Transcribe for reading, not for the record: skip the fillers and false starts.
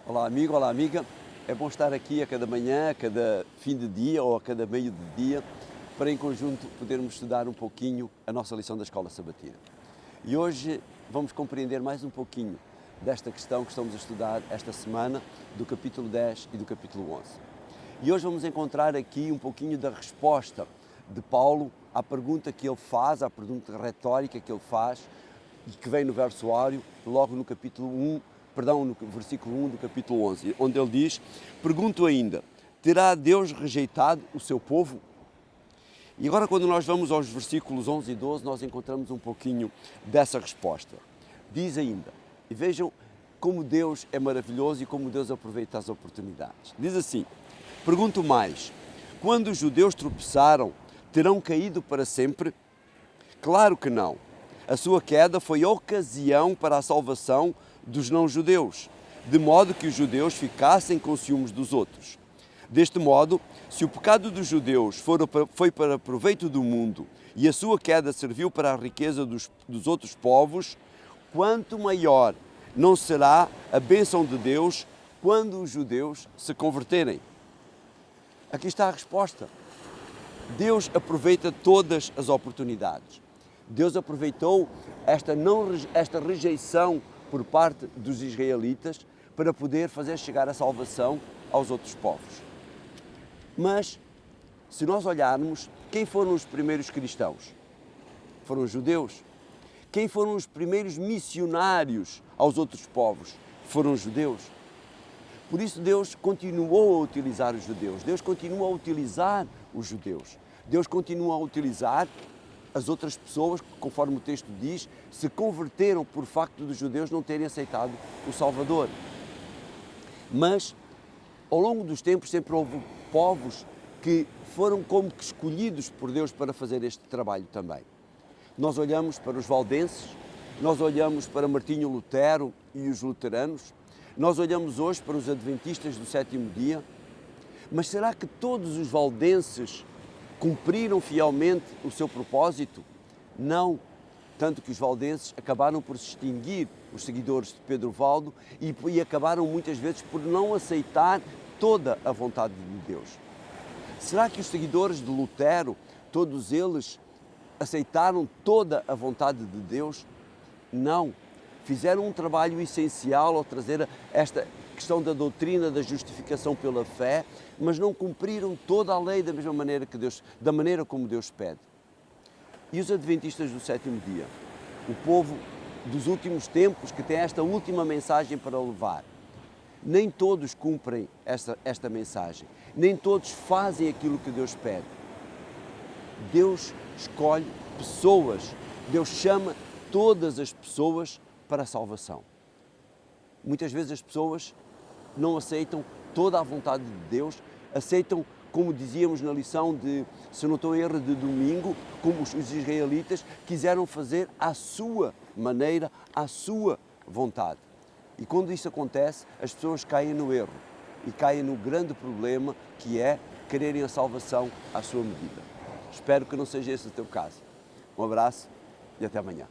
Olá amigo, olá amiga. É bom estar aqui a cada manhã, a cada fim de dia ou a cada meio de dia para em conjunto podermos estudar um pouquinho a nossa lição da Escola Sabatina. E hoje vamos compreender mais um pouquinho desta questão que estamos a estudar esta semana do capítulo 10 e do capítulo 11. E hoje vamos encontrar aqui um pouquinho da resposta de Paulo à pergunta que ele faz, à pergunta retórica que ele faz e que vem no verso áureo, logo no capítulo 1, no versículo 1 do capítulo 11, onde ele diz: pergunto ainda, terá Deus rejeitado o seu povo? E agora quando nós vamos aos versículos 11 e 12, nós encontramos um pouquinho dessa resposta. Diz ainda, e vejam como Deus é maravilhoso e como Deus aproveita as oportunidades. Diz assim, pergunto mais, quando os judeus tropeçaram, terão caído para sempre? Claro que não. A sua queda foi ocasião para a salvação dos não-judeus, de modo que os judeus ficassem com ciúmes dos outros. Deste modo, se o pecado dos judeus foi para proveito do mundo e a sua queda serviu para a riqueza dos outros povos, quanto maior não será a bênção de Deus quando os judeus se converterem? Aqui está a resposta. Deus aproveita todas as oportunidades. Deus aproveitou esta rejeição por parte dos israelitas para poder fazer chegar a salvação aos outros povos. Mas, se nós olharmos, quem foram os primeiros cristãos? Foram os judeus. Quem foram os primeiros missionários aos outros povos? Foram os judeus. Por isso Deus continuou a utilizar os judeus, Deus continua a utilizar os judeus, Deus continua a utilizar as outras pessoas, conforme o texto diz, se converteram por facto dos judeus não terem aceitado o Salvador. Mas, ao longo dos tempos, sempre houve povos que foram como que escolhidos por Deus para fazer este trabalho também. Nós olhamos para os valdenses, nós olhamos para Martinho Lutero e os luteranos, nós olhamos hoje para os adventistas do sétimo dia, mas será que todos os valdenses cumpriram fielmente o seu propósito? Não. Tanto que os valdenses acabaram por se extinguir, os seguidores de Pedro Valdo, e acabaram muitas vezes por não aceitar toda a vontade de Deus. Será que os seguidores de Lutero, todos eles, aceitaram toda a vontade de Deus? Não. Fizeram um trabalho essencial ao trazer esta questão da doutrina da justificação pela fé, mas não cumpriram toda a lei da mesma maneira da maneira como Deus pede. E os adventistas do sétimo dia, o povo dos últimos tempos que tem esta última mensagem para levar, nem todos cumprem esta mensagem, nem todos fazem aquilo que Deus pede. Deus escolhe pessoas, Deus chama todas as pessoas para a salvação. Muitas vezes as pessoas não aceitam toda a vontade de Deus, aceitam, como dizíamos na lição de, se não estou em erro, de domingo, como os israelitas quiseram fazer à sua maneira, à sua vontade. E quando isso acontece, as pessoas caem no erro e caem no grande problema que é quererem a salvação à sua medida. Espero que não seja esse o teu caso. Um abraço e até amanhã.